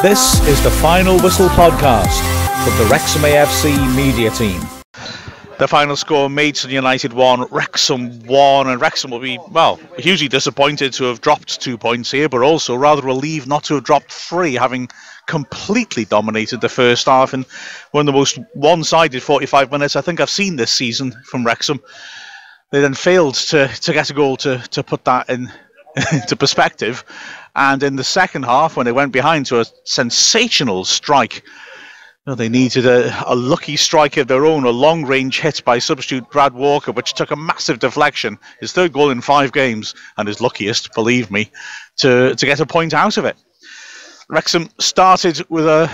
This is the Final Whistle podcast from the Wrexham AFC media team. The final score, Maidstone United 1, Wrexham 1, and Wrexham will be, well, hugely disappointed to have dropped 2 points here, but also rather relieved not to have dropped 3, having completely dominated the first half in one of the most one-sided 45 minutes I think I've seen this season from Wrexham. They then failed to get a goal to put that into perspective, and in the second half, when they went behind to a sensational strike, they needed a lucky strike of their own, a long-range hit by substitute Brad Walker, which took a massive deflection, his third goal in 5 games, and his luckiest, believe me, to get a point out of it. Wrexham started with a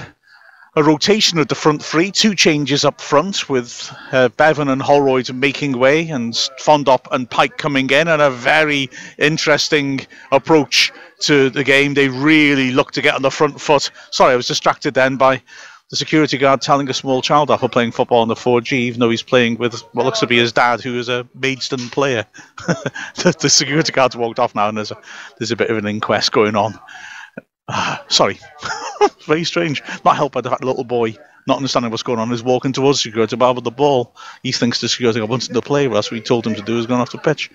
rotation of the front three, 2 changes up front, with Bevan and Holroyd making way, and Fondop and Pike coming in, and a very interesting approach to the game. They really looked to get on the front foot. Sorry, I was distracted then by the security guard telling a small child off for playing football on the 4G, even though he's playing with what looks to be his dad, who is a Maidstone player. The security guard's walked off now, and there's a bit of an inquest going on. Sorry. Very strange. Not helped by the fact the little boy, not understanding what's going on, is walking towards the security guard with the ball. He thinks the security guard wants him to play, but that's what he told him to do, is going off the pitch.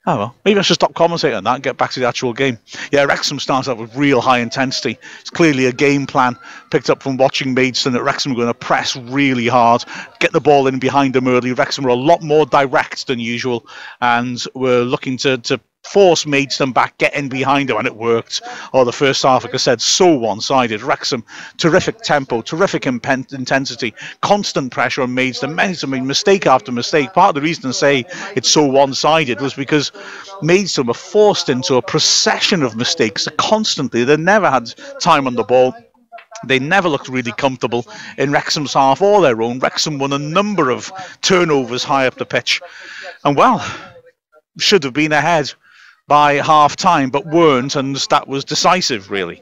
Oh well, maybe I should stop commentating on that and get back to the actual game. Yeah, Wrexham starts out with real high intensity. It's clearly a game plan picked up from watching Maidstone that Wrexham were going to press really hard, get the ball in behind them early. Wrexham were a lot more direct than usual and were looking to force Maidstone back, get in behind them, and it worked. The first half, like I said, so one-sided. Wrexham, terrific tempo, terrific intensity, constant pressure on Maidstone. Maidstone made mistake after mistake. Part of the reason to say it's so one-sided was because Maidstone were forced into a procession of mistakes constantly. They never had time on the ball. They never looked really comfortable in Wrexham's half or their own. Wrexham won a number of turnovers high up the pitch. And, well, should have been ahead by half-time, but weren't, and that was decisive, really.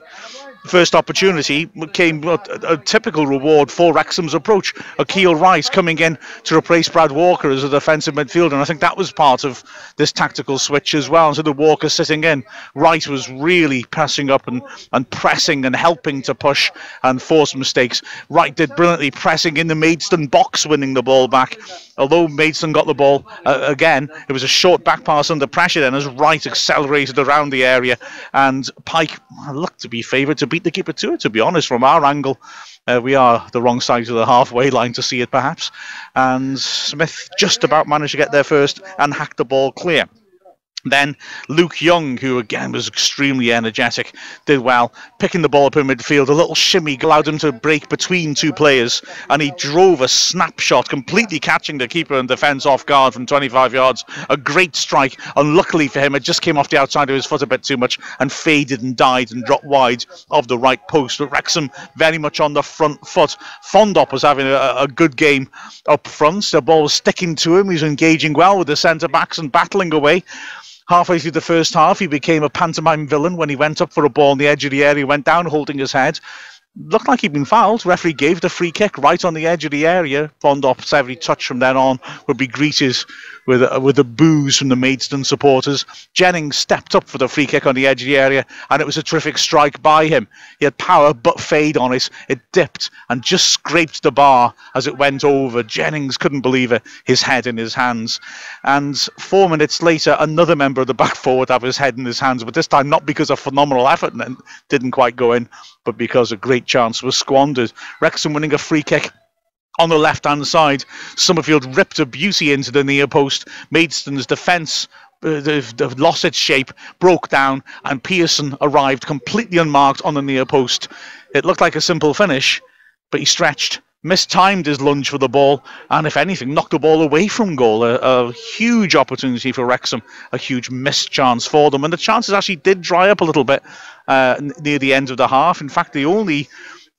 First opportunity came a typical reward for Wrexham's approach. Akil Rice coming in to replace Brad Walker as a defensive midfielder, and I think that was part of this tactical switch as well. Instead of Walker sitting in, Rice was really pressing up and pressing and helping to push and force mistakes. Wright did brilliantly, pressing in the Maidstone box, winning the ball back. Although Maidstone got the ball again, it was a short back pass under pressure then as Wright accelerated around the area, and Pike looked to be favoured to beat the keeper to it, to be honest. From our angle, we are the wrong side of the halfway line to see it, perhaps. And Smith just about managed to get there first and hack the ball clear. Then Luke Young, who again was extremely energetic, did well, picking the ball up in midfield. A little shimmy allowed him to break between 2 players, and he drove a snapshot, completely catching the keeper and defence off guard from 25 yards. A great strike. Unluckily for him, it just came off the outside of his foot a bit too much and faded and died and dropped wide of the right post. But Wrexham very much on the front foot. Fondop was having a good game up front. The ball was sticking to him. He was engaging well with the centre-backs and battling away. Halfway through the first half, he became a pantomime villain when he went up for a ball on the edge of the area, went down holding his head. Looked like he'd been fouled. Referee gave the free kick right on the edge of the area. Fondop's every touch from then on would be greeted with a boos from the Maidstone supporters. Jennings stepped up for the free kick on the edge of the area, and it was a terrific strike by him. He had power but fade on it. It dipped and just scraped the bar as it went over. Jennings couldn't believe it, his head in his hands. And 4 minutes later, another member of the back four would have his head in his hands, but this time not because of phenomenal effort and didn't quite go in, but because a great chance was squandered. Wrexham winning a free kick on the left-hand side. Summerfield ripped a beauty into the near post. Maidstone's defence lost its shape, broke down, and Pearson arrived completely unmarked on the near post. It looked like a simple finish, but he stretched, mistimed his lunge for the ball, and if anything, knocked the ball away from goal. A huge opportunity for Wrexham, a huge missed chance for them, and the chances actually did dry up a little bit near the end of the half. In fact, the only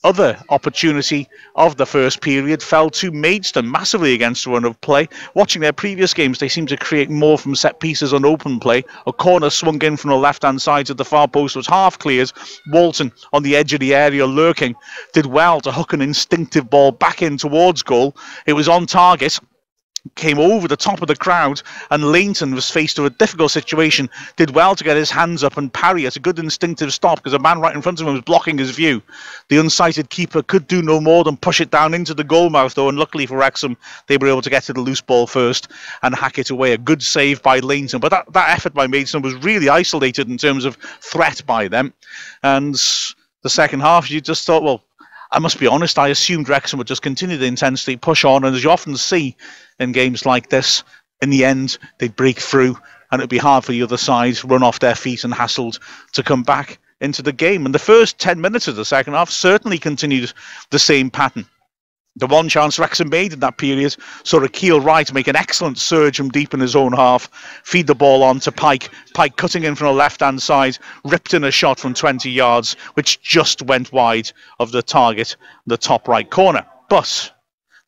other opportunity of the first period fell to Maidstone, massively against the run of play. Watching their previous games, they seem to create more from set pieces on open play. A corner swung in from the left-hand side to the far post was half cleared. Walton on the edge of the area lurking did well to hook an instinctive ball back in towards goal. It was on target. came over the top of the crowd, and Leighton was faced with a difficult situation, did well to get his hands up and parry at a good instinctive stop because a man right in front of him was blocking his view. The unsighted keeper could do no more than push it down into the goal mouth, though, and luckily for Wrexham, they were able to get to the loose ball first and hack it away. A good save by Leighton, but that effort by Maidstone was really isolated in terms of threat by them. And the second half, you just thought, well, I must be honest, I assumed Wrexham would just continue the intensity, push on, and as you often see in games like this, in the end, they'd break through, and it'd be hard for the other side, run off their feet and hassled to come back into the game. And the first 10 minutes of the second half certainly continued the same pattern. The one chance Wrexham made in that period saw Akil Wright make an excellent surge from deep in his own half, feed the ball on to Pike. Pike cutting in from the left-hand side, ripped in a shot from 20 yards, which just went wide of the target, the top right corner. But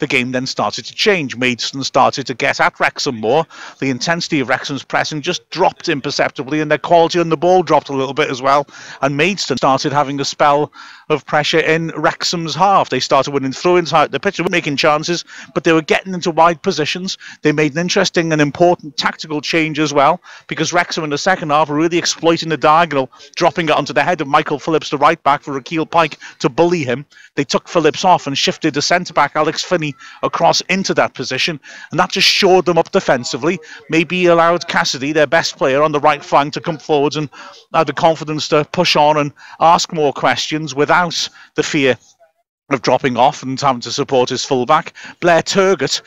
the game then started to change. Maidstone started to get at Wrexham more. The intensity of Wrexham's pressing just dropped imperceptibly, and their quality on the ball dropped a little bit as well. And Maidstone started having a spell of pressure in Wrexham's half. They started winning throw-ins out the pitch. They were making chances, but they were getting into wide positions. They made an interesting and important tactical change as well, because Wrexham in the second half were really exploiting the diagonal, dropping it onto the head of Michael Phillips, the right back, for Akil Pike to bully him. They took Phillips off and shifted the centre-back, Alex Finney, across into that position, and that just shored them up defensively. Maybe allowed Cassidy, their best player on the right flank, to come forwards and have the confidence to push on and ask more questions without the fear of dropping off and having to support his fullback. Blair Turgott,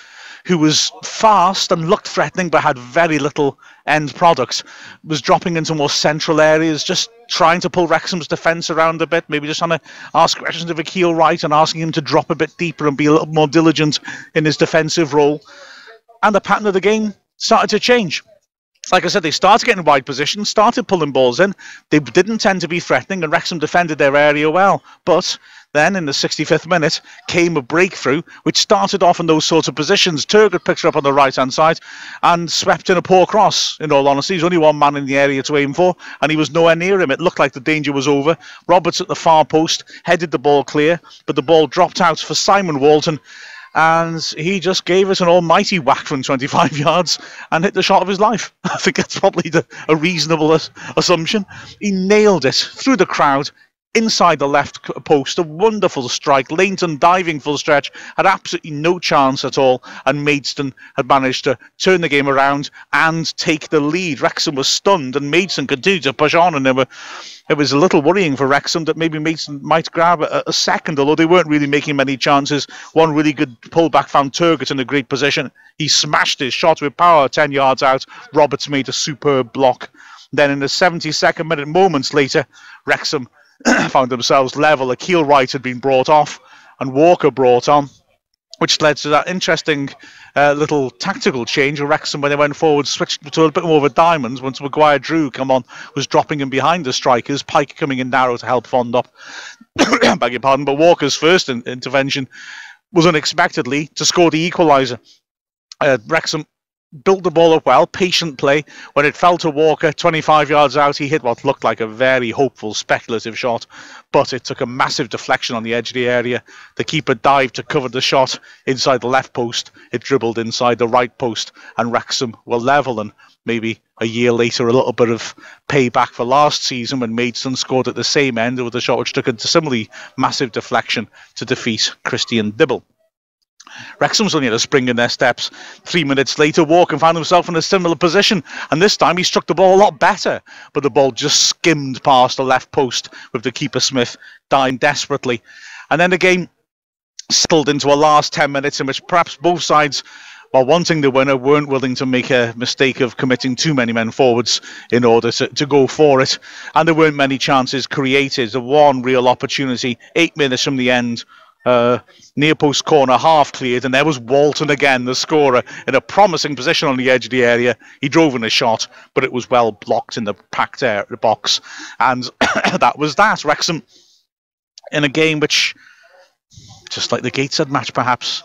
who was fast and looked threatening but had very little end product, was dropping into more central areas, just trying to pull Wrexham's defence around a bit, maybe just trying to ask questions of Akil Wright and asking him to drop a bit deeper and be a little more diligent in his defensive role. And the pattern of the game started to change. Like I said, they started getting wide positions, started pulling balls in. They didn't tend to be threatening, and Wrexham defended their area well. But then in the 65th minute came a breakthrough, which started off in those sorts of positions. Turgott picked her up on the right-hand side and swept in a poor cross, in all honesty. There's only one man in the area to aim for, and he was nowhere near him. It looked like the danger was over. Roberts at the far post headed the ball clear, but the ball dropped out for Simon Walton, and he just gave it an almighty whack from 25 yards and hit the shot of his life. I think that's probably a reasonable assumption. He nailed it through the crowd, inside the left post. A wonderful strike. Leighton diving full stretch, had absolutely no chance at all, and Maidstone had managed to turn the game around and take the lead. Wrexham was stunned, and Maidstone continued to push on, and it was a little worrying for Wrexham that maybe Maidstone might grab a second, although they weren't really making many chances. One really good pullback found Turgott in a great position. He smashed his shot with power 10 yards out. Roberts made a superb block. Then in the 72nd minute, moments later, Wrexham found themselves level. Akil Wright had been brought off and Walker brought on, which led to that interesting little tactical change. Wrexham, when they went forward, switched to a bit more of a diamond once Maguire Drew was dropping in behind the strikers. Pike coming in narrow to help Fond up. Beg your pardon, but Walker's first intervention was unexpectedly to score the equaliser. Wrexham built the ball up well, patient play. When it fell to Walker, 25 yards out, he hit what looked like a very hopeful, speculative shot, but it took a massive deflection on the edge of the area. The keeper dived to cover the shot inside the left post. It dribbled inside the right post, and Wrexham were level. And maybe a year later, a little bit of payback for last season when Maidstone scored at the same end with a shot which took a similarly massive deflection to defeat Christian Dibble. Wrexham's only had a spring in their steps. 3 minutes later, Walker found himself in a similar position, and this time he struck the ball a lot better, but the ball just skimmed past the left post with the keeper Smith diving desperately. And then the game settled into a last 10 minutes in which perhaps both sides, while wanting the winner, weren't willing to make a mistake of committing too many men forwards in order to go for it. And there weren't many chances created. The one real opportunity, 8 minutes from the end, near post corner, half cleared, and there was Walton again, the scorer, in a promising position on the edge of the area. He drove in a shot, but it was well blocked in the packed box, and that was that. Wrexham in a game which, just like the Gateshead match perhaps,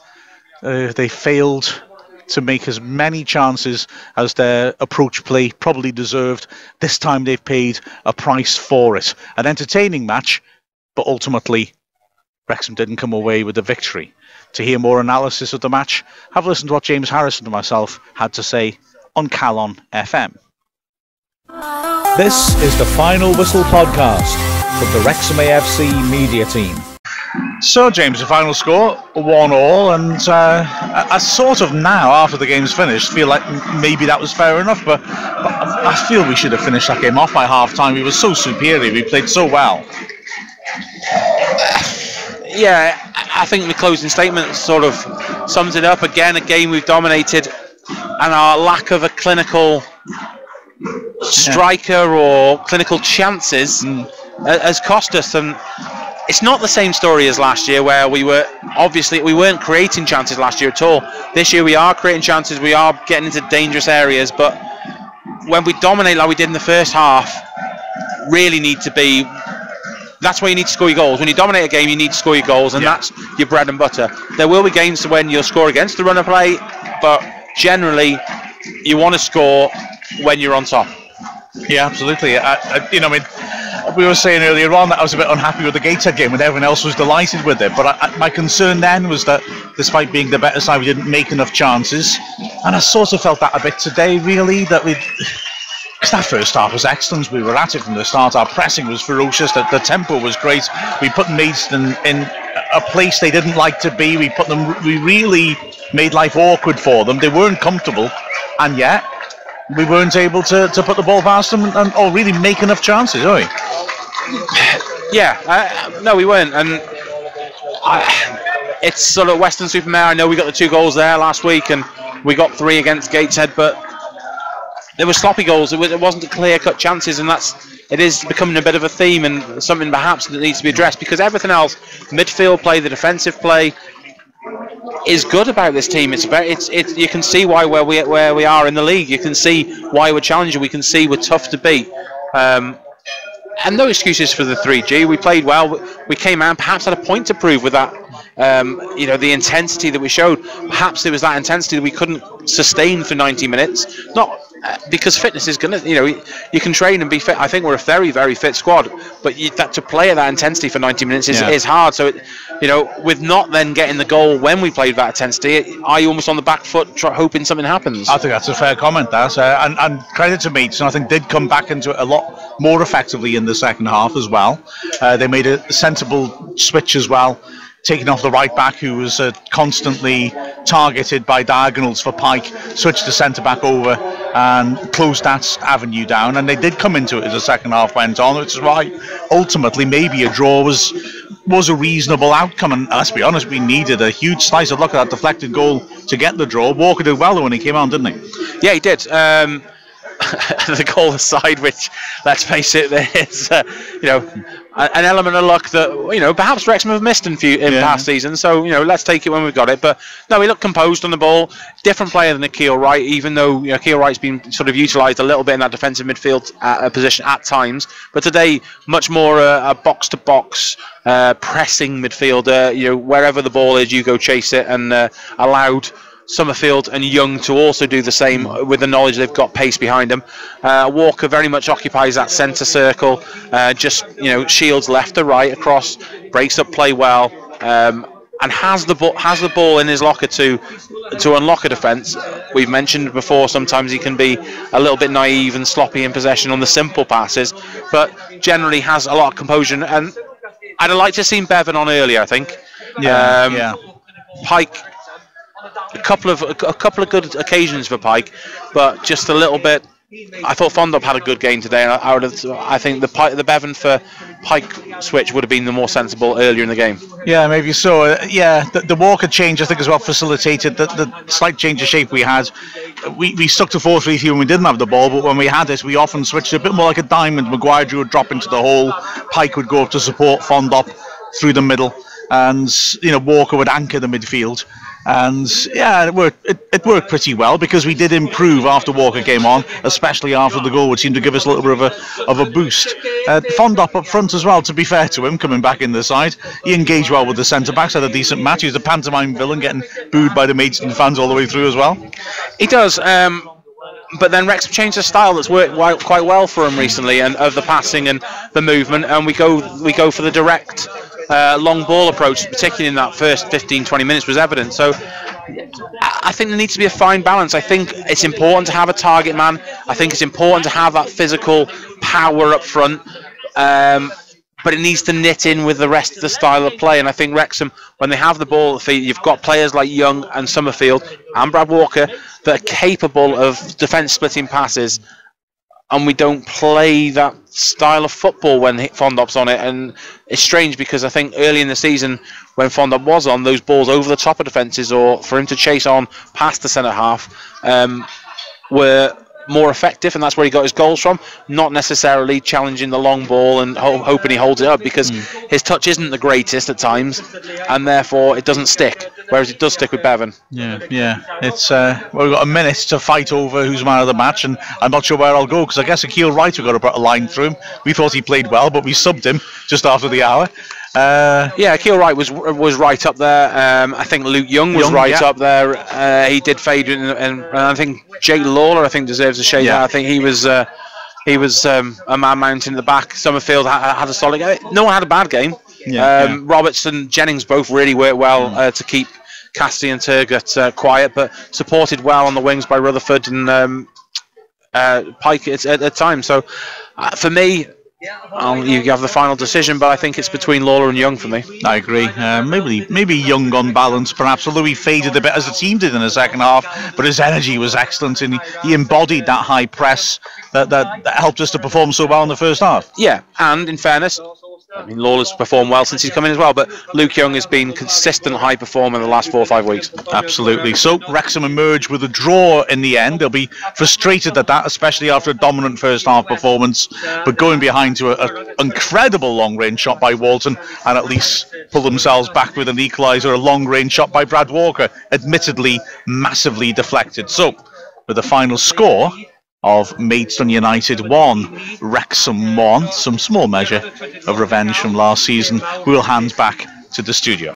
they failed to make as many chances as their approach play probably deserved. This time they've paid a price for it. An entertaining match, but ultimately Wrexham didn't come away with the victory. To hear more analysis of the match, have a listen to what James Harrison and myself had to say on Calon FM. This is the Final Whistle podcast from the Wrexham AFC media team. So, James, the final score, 1-1, and I sort of now, after the game's finished, feel like maybe that was fair enough, but I feel we should have finished that game off by half-time. We were so superior, we played so well. Yeah, I think the closing statement sort of sums it up. Again, a game we've dominated, and our lack of a clinical striker or clinical chances has cost us. And it's not the same story as last year, where we weren't creating chances last year at all. This year we are creating chances, we are getting into dangerous areas, but when we dominate like we did in the first half, that's where you need to score your goals. When you dominate a game, you need to score your goals, and that's your bread and butter. There will be games when you'll score against the run of play, but generally you want to score when you're on top. Yeah, absolutely. We were saying earlier on that I was a bit unhappy with the Gateshead game when everyone else was delighted with it, but my concern then was that despite being the better side, we didn't make enough chances, and I sort of felt that a bit today, really, because that first half was excellent. We were at it from the start. Our pressing was ferocious. The tempo was great. We put Maidstone in a place they didn't like to be. We really made life awkward for them. They weren't comfortable, and yet we weren't able to put the ball past them or really make enough chances, are we? Yeah, no, we weren't. And it's sort of Western-super-Mare. I know we got the 2 goals there last week, and we got 3 against Gateshead, but there were sloppy goals. It wasn't clear-cut chances, and it is becoming a bit of a theme and something perhaps that needs to be addressed, because everything else, midfield play, the defensive play, is good about this team. You can see why where we are in the league. You can see why we're challenging. We can see we're tough to beat. And no excuses for the 3G. We played well. We came out, perhaps had a point to prove with that. The intensity that we showed. Perhaps there was that intensity that we couldn't sustain for 90 minutes. Not because fitness is going to, you can train and be fit. I think we're a very, very fit squad, but to play at that intensity for 90 minutes is hard. So, with not then getting the goal when we played that intensity, are you almost on the back foot hoping something happens? I think that's a fair comment, and credit to Maidstone. I think did come back into it a lot more effectively in the second half as well. They made a sensible switch as well, taking off the right back who was constantly targeted by diagonals for Pike, switched the centre back over and closed that avenue down, and they did come into it as the second half went on, which is why ultimately maybe a draw was a reasonable outcome. And let's be honest, we needed a huge slice of luck at that deflected goal to get the draw. Walker did well when he came on, didn't he? Yeah, he did. The goal aside, which, let's face it, there's an element of luck that perhaps Wrexham have missed in past seasons. So let's take it when we've got it. But no, he looked composed on the ball. Different player than Akil Wright, even though Akil Wright's been sort of utilised a little bit in that defensive midfield position at times. But today, much more a box-to-box pressing midfielder. Wherever the ball is, you go chase it, and allowed Summerfield and Young to also do the same with the knowledge they've got pace behind them. Walker very much occupies that centre circle, shields left to right across, breaks up play well, and has the ball in his locker to unlock a defence. We've mentioned before sometimes he can be a little bit naive and sloppy in possession on the simple passes, but generally has a lot of composure. And I'd have liked to have seen Bevan on earlier, I think. Pike. A couple of good occasions for Pike, but just a little bit. I thought Fondop had a good game today, and I think the Bevan for Pike switch would have been the more sensible earlier in the game. Yeah, maybe so. The Walker change I think as well facilitated the slight change of shape we had. We stuck to 4-3-3 when we didn't have the ball, but when we had it, we often switched a bit more like a diamond. Maguire would drop into the hole, Pike would go up to support Fondop through the middle, and Walker would anchor the midfield. And it worked pretty well, because we did improve after Walker came on, especially after the goal, which seemed to give us a little bit of a boost. Fondop up front as well, to be fair to him, coming back in the side, he engaged well with the centre backs, had a decent match. He was a pantomime villain, getting booed by the Maidstone fans all the way through as well. He does. But then Wrexham changed the style that's worked quite well for him recently, and of the passing and the movement, and we go for the direct long ball approach, particularly in that first 15-20 minutes, was evident. So I think there needs to be a fine balance. I think it's important to have a target man. I think it's important to have that physical power up front. But it needs to knit in with the rest of the style of play. And I think Wrexham, when they have the ball at the feet, you've got players like Young and Summerfield and Brad Walker that are capable of defence-splitting passes. And we don't play that style of football when Fondop's on it. And it's strange because I think early in the season, when Fondop was on, those balls over the top of defences or for him to chase on past the centre-half were more effective, and that's where he got his goals from, not necessarily challenging the long ball and hoping he holds it up, because his touch isn't the greatest at times, and therefore it doesn't stick, whereas it does stick with Bevan. Yeah. It's well, we've got a minute to fight over who's man of the match, and I'm not sure where I'll go, because I guess Akil Wright, we've got to put a line through him. We thought he played well, but we subbed him just after the hour. Akil Wright was right up there. I think Luke Young was up there. He did fade, and I think Jake Lawler deserves a shade. I think he was a man mountain in the back. Summerfield had a solid game. No one had a bad game. Roberts and Jennings both really worked well to keep Cassidy and Turgott quiet, but supported well on the wings by Rutherford and Pike at times. So for me, you have the final decision, but I think it's between Lawler and Young for me. I agree. Maybe Young on balance, perhaps, although he faded a bit as the team did in the second half, but his energy was excellent, and he embodied that high press that helped us to perform so well in the first half. Yeah, and in fairness, I mean, Lawler's performed well since he's come in as well, but Luke Young has been consistent high performer in the last 4 or 5 weeks. Absolutely. So Wrexham emerged with a draw in the end. They'll be frustrated at that, especially after a dominant first half performance, but going behind to an incredible long range shot by Walton, and at least pull themselves back with an equaliser, a long range shot by Brad Walker, admittedly massively deflected. So with the final score of Maidstone United 1, Wrexham 1, some small measure of revenge from last season, we'll hand back to the studio.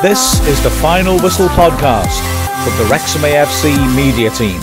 This is the Final Whistle podcast from the Wrexham AFC media team.